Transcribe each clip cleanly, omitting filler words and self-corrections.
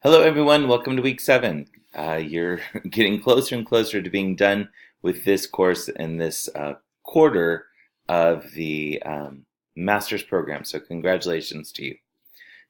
Hello, everyone. Welcome to week 7. You're getting closer and closer to being done with this course and this quarter of the master's program. So congratulations to you.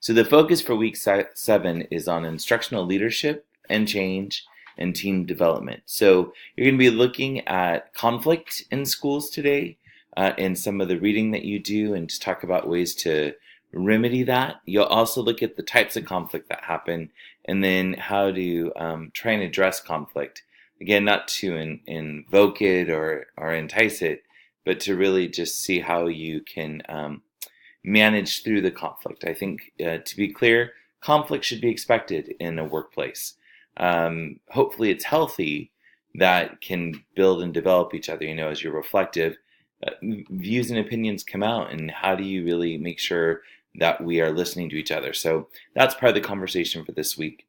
So the focus for week 7 is on instructional leadership and change and team development. So you're going to be looking at conflict in schools today and some of the reading that you do, and to talk about ways to remedy that. You'll also look at the types of conflict that happen, and then how to try and address conflict. Again, not to invoke it or entice it, but to really just see how you can manage through the conflict. I think, to be clear, conflict should be expected in a workplace. Hopefully it's healthy, that can build and develop each other, as you're reflective. Views and opinions come out, and how do you really make sure that we are listening to each other? So that's part of the conversation for this week.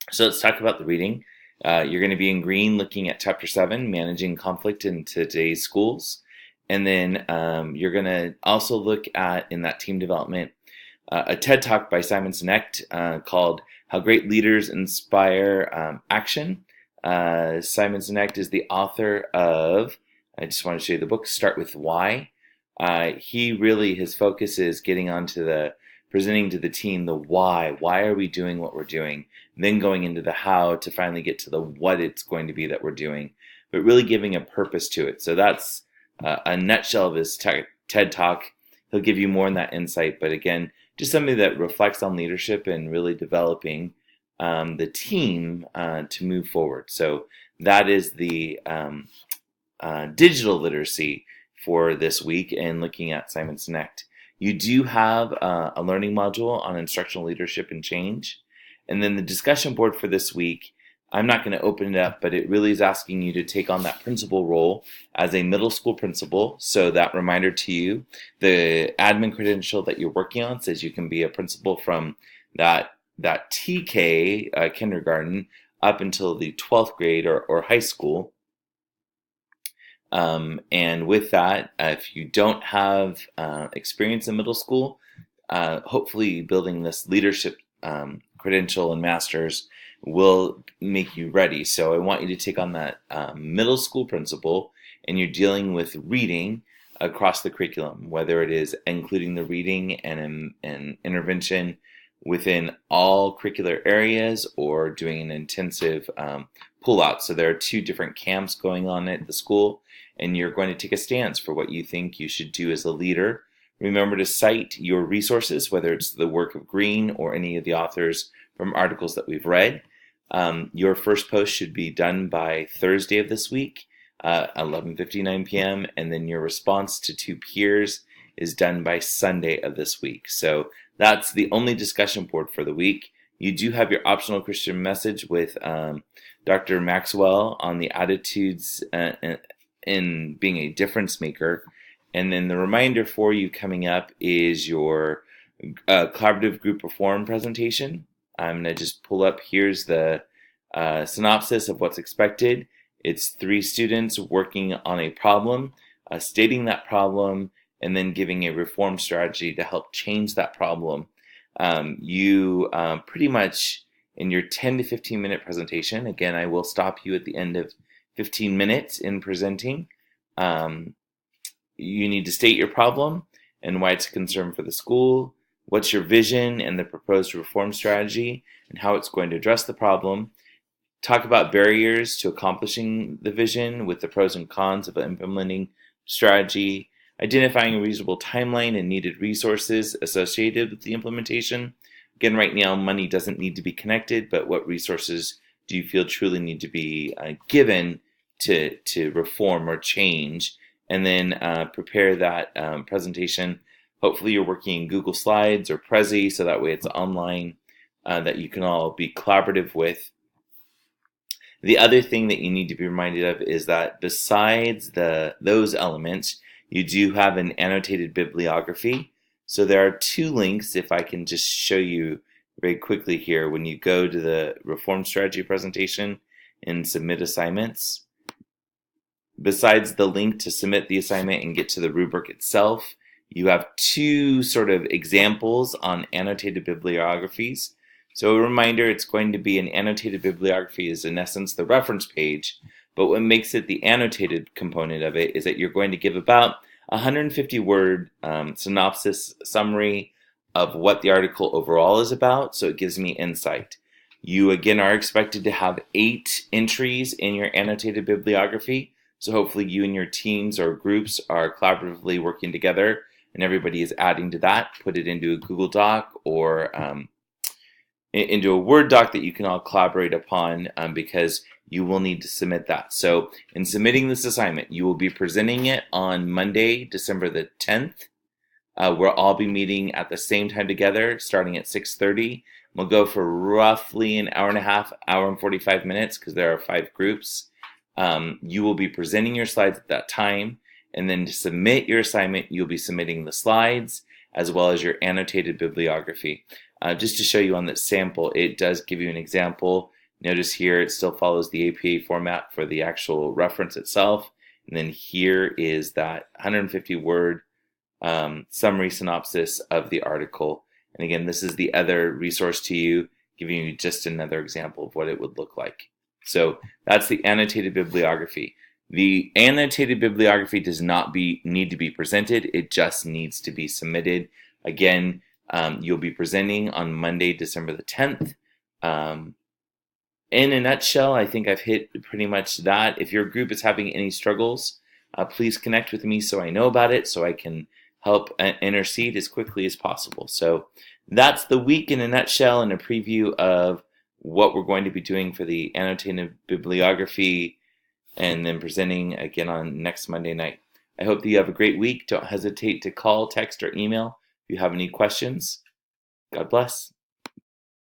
So let's talk about the reading. You're going to be in green looking at chapter 7, managing conflict in today's schools. And then you're going to also look at, in that team development, a TED Talk by Simon Sinek called How Great Leaders Inspire Action. Simon Sinek is the author of, I just want to show you the book, Start With Why. His focus is getting onto presenting to the team the why. Why are we doing what we're doing? Then going into the how to finally get to the what it's going to be that we're doing, but really giving a purpose to it. So that's a nutshell of his TED Talk. He'll give you more in that insight, but again, just somebody that reflects on leadership and really developing the team to move forward. So that is the digital literacy for this week, and looking at Simon Sinek. You do have a learning module on instructional leadership and change. And then the discussion board for this week, I'm not going to open it up, but it really is asking you to take on that principal role as a middle school principal. So that reminder to you, the admin credential that you're working on says you can be a principal from that TK kindergarten up until the 12th grade or high school. And with that, if you don't have experience in middle school, hopefully building this leadership credential and master's will make you ready. So I want you to take on that middle school principal, and you're dealing with reading across the curriculum, whether it is including the reading and an intervention within all curricular areas, or doing an intensive pull out. So there are 2 different camps going on at the school, and you're going to take a stance for what you think you should do as a leader. Remember to cite your resources, whether it's the work of Green or any of the authors from articles that we've read. Your first post should be done by Thursday of this week, 11:59 p.m., and then your response to 2 peers is done by Sunday of this week. So that's the only discussion board for the week. You do have your optional Christian message with Dr. Maxwell on the attitudes in being a difference maker. And then the reminder for you coming up is your collaborative group reform presentation. I'm going to just pull up, here's the synopsis of what's expected. It's 3 students working on a problem, stating that problem, and then giving a reform strategy to help change that problem. You pretty much, in your 10 to 15 minute presentation, again, I will stop you at the end of 15 minutes in presenting. You need to state your problem and why it's a concern for the school, what's your vision and the proposed reform strategy, and how it's going to address the problem. Talk about barriers to accomplishing the vision with the pros and cons of implementing strategy, identifying a reasonable timeline and needed resources associated with the implementation. Again, right now, money doesn't need to be connected, but what resources do you feel truly need to be given to reform or change? And then prepare that presentation. Hopefully you're working in Google Slides or Prezi, so that way it's online, that you can all be collaborative with. The other thing that you need to be reminded of is that besides those elements, you do have an annotated bibliography. So there are 2 links, if I can just show you very quickly here. When you go to the reform strategy presentation and submit assignments, besides the link to submit the assignment and get to the rubric itself, you have 2 sort of examples on annotated bibliographies. So a reminder, it's going to be an annotated bibliography is in essence the reference page, but what makes it the annotated component of it is that you're going to give about 150 word synopsis summary of what the article overall is about, so it gives me insight. You again are expected to have 8 entries in your annotated bibliography, so hopefully you and your teams or groups are collaboratively working together and everybody is adding to that. Put it into a Google Doc or into a Word doc that you can all collaborate upon, because you will need to submit that. So in submitting this assignment, you will be presenting it on Monday, December the 10th. We'll all be meeting at the same time together, starting at 6:30. We'll go for roughly an hour and a half, hour and 45 minutes, because there are 5 groups. You will be presenting your slides at that time, and then to submit your assignment, you'll be submitting the slides as well as your annotated bibliography. Just to show you on this sample, it does give you an example. Notice here it still follows the APA format for the actual reference itself. And then here is that 150 word summary synopsis of the article. And again, this is the other resource to you, giving you just another example of what it would look like. So that's the annotated bibliography. The annotated bibliography does not need to be presented. It just needs to be submitted. Again, you'll be presenting on Monday, December the 10th. In a nutshell, I think I've hit pretty much that. If your group is having any struggles, please connect with me so I know about it, so I can help intercede as quickly as possible. So that's the week in a nutshell and a preview of what we're going to be doing for the annotated bibliography and then presenting again on next Monday night. I hope that you have a great week. Don't hesitate to call, text, or email if you have any questions. God bless.